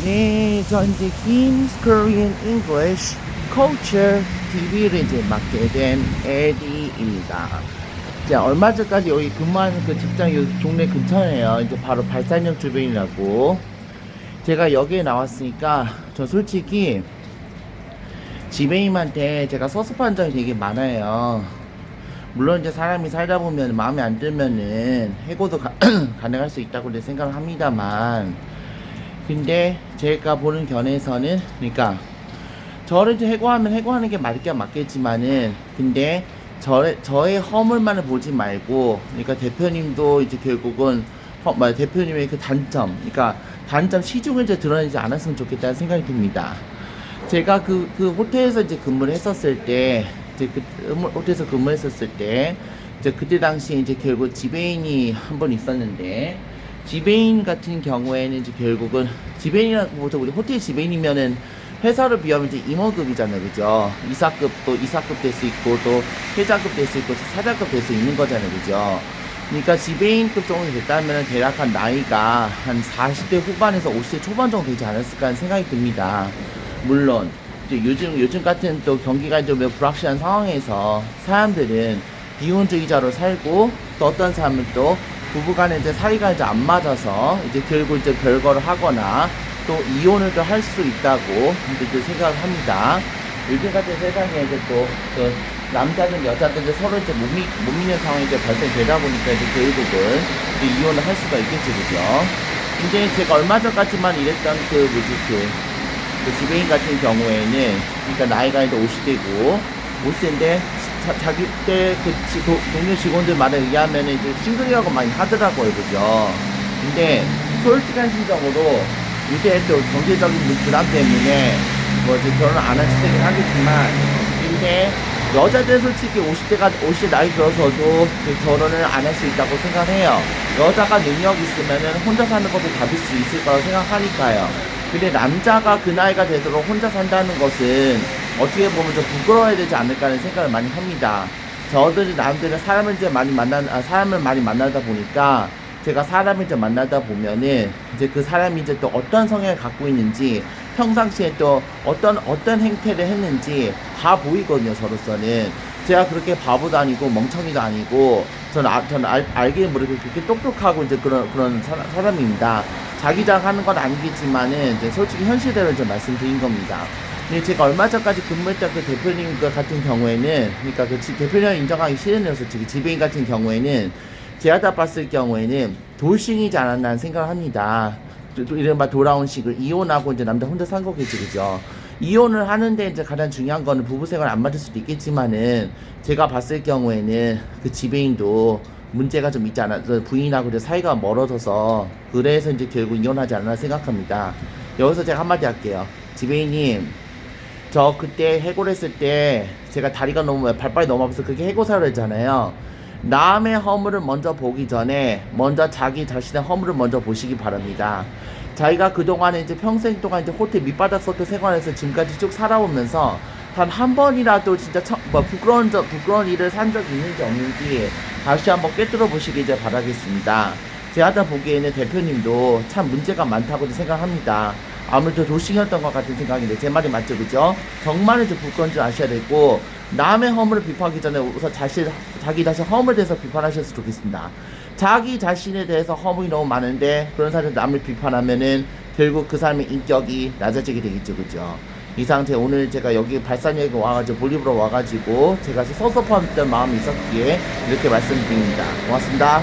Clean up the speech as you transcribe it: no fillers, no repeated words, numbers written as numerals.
네, 저 이제 Kim's Korean English Culture TV를 이제 맡게 된 에디입니다. 자, 얼마 전까지 여기 근무하는 그 직장 요 동네 근처에요. 이제 바로 발산역 주변이라고. 제가 여기에 나왔으니까 저 솔직히 지배인한테 제가 섭섭한 점이 되게 많아요. 물론 이제 사람이 살다 보면 마음에 안 들면은 해고도 가능할 수 있다고 생각을 합니다만, 근데 제가 보는 견해에서는, 그러니까 저를 이제 해고하면 해고하는 게 맞겠지만은, 근데 저의 허물만을 보지 말고, 그러니까 대표님도 이제 결국은 대표님의 그 단점, 그러니까 단점 시중을 이제 드러내지 않았으면 좋겠다는 생각이 듭니다. 제가 그 호텔에서 이제 근무를 했었을 때, 이제 그 호텔에서 근무했었을 때, 이제 그때 당시 이제 결국 지배인이 한 번 있었는데, 지배인 같은 경우에는 이제 결국은 지배인이라고 보통 우리 호텔 지배인이면은 회사를 비하면 이제 임원급이잖아요, 그죠? 이사급도 이사급 될 수 있고, 또 회장급 될 수 있고, 사장급 될 수 있는 거잖아요, 그죠? 그러니까 지배인급 정도 됐다면 대략 한 나이가 한 40대 후반에서 50대 초반 정도 되지 않았을까 하는 생각이 듭니다. 물론 이제 요즘 같은 또 경기가 좀 불확실한 상황에서 사람들은 비혼주의자로 살고, 또 어떤 사람은 또 부부간에 이제 사이가 이제 안 맞아서 이제 결국 이제 별거를 하거나 또 이혼을 또 할 수 있다고 이제 생각을 합니다. 요즘 같은 세상에 이제 또 그 남자든 여자든 이제 서로 이제 못 믿는 상황이 이제 발생되다 보니까 이제 결국은 이제 이혼을 할 수가 있겠죠, 그죠? 근데 제가 얼마 전까지만 일했던 그 지배인 같은 경우에는, 그러니까 나이가 이제 50대고 50대인데 자기 때 그 동료 직원들 말에 의하면 이제 싱글이라고 많이 하더라고요, 그죠? 근데 솔직한 심정으로 요새 또 경제적인 부담 때문에 뭐 이제 결혼 안 할 시대긴 하겠지만, 근데 여자들 솔직히 50대 나이 들어서도 결혼을 안 할 수 있다고 생각해요. 여자가 능력 있으면은 혼자 사는 것도 잡을 수 있을 거라고 생각하니까요. 근데 남자가 그 나이가 되도록 혼자 산다는 것은 어떻게 보면 좀 부끄러워야 되지 않을까 하는 생각을 많이 합니다. 저들이 남들은 사람을 많이 만나다 보니까, 제가 사람을 이제 만나다 보면은 이제 그 사람이 이제 또 어떤 성향을 갖고 있는지, 평상시에 또 어떤 행태를 했는지 다 보이거든요, 저로서는. 제가 그렇게 바보도 아니고 멍청이도 아니고, 저는 알게 모르게 그렇게 똑똑하고 이제 그런 사람입니다. 자기 자랑하는 건 아니겠지만은 이제 솔직히 현실대로 좀 말씀드린 겁니다. 근데 제가 얼마 전까지 근무했던 그 대표님 같은 경우에는, 그러니까 그 대표님을 인정하기 싫은데요, 솔직히 지배인 같은 경우에는 제가 다 봤을 경우에는 돌싱이지 않았나 생각을 합니다. 이른바 돌아온 식을 이혼하고 이제 남자 혼자 산 거겠지, 그죠? 이혼을 하는데 이제 가장 중요한 거는 부부 생활 안 맞을 수도 있겠지만은, 제가 봤을 경우에는 그 지배인도 문제가 좀 있지 않아, 부인하고 이제 사이가 멀어져서 그래서 이제 결국 이혼하지 않았나 생각합니다. 여기서 제가 한마디 할게요. 지배인님, 저 그때 해고를 했을 때 제가 다리가 발발이 너무 아파서 그게 해고사를 했잖아요. 남의 허물을 먼저 보기 전에 먼저 자기 자신의 허물을 먼저 보시기 바랍니다. 자기가 그동안에 이제 평생 동안 이제 호텔 밑바닥 서트 생활에서 지금까지 쭉 살아오면서 단 한 번이라도 진짜 부끄러운 일을 산 적이 있는지 없는지 다시 한번 꿰뚫어 보시길 이제 바라겠습니다. 제가 보기에는 대표님도 참 문제가 많다고 생각합니다. 아무래도 도싱이었던 것 같은 생각인데, 제 말이 맞죠, 그죠? 정말 이제 부끄러운 줄 아셔야 되고, 남의 허물을 비판하기 전에 우선 자기 자신 허물에 대해서 비판하셨으면 좋겠습니다. 자기 자신에 대해서 허물이 너무 많은데 그런 사람이 남을 비판하면은 결국 그 사람의 인격이 낮아지게 되겠죠, 그죠? 이상 오늘 제가 여기 발산역에 와가지고 볼리브로 와가지고 제가 섭섭했던 마음이 있었기에 이렇게 말씀드립니다. 고맙습니다.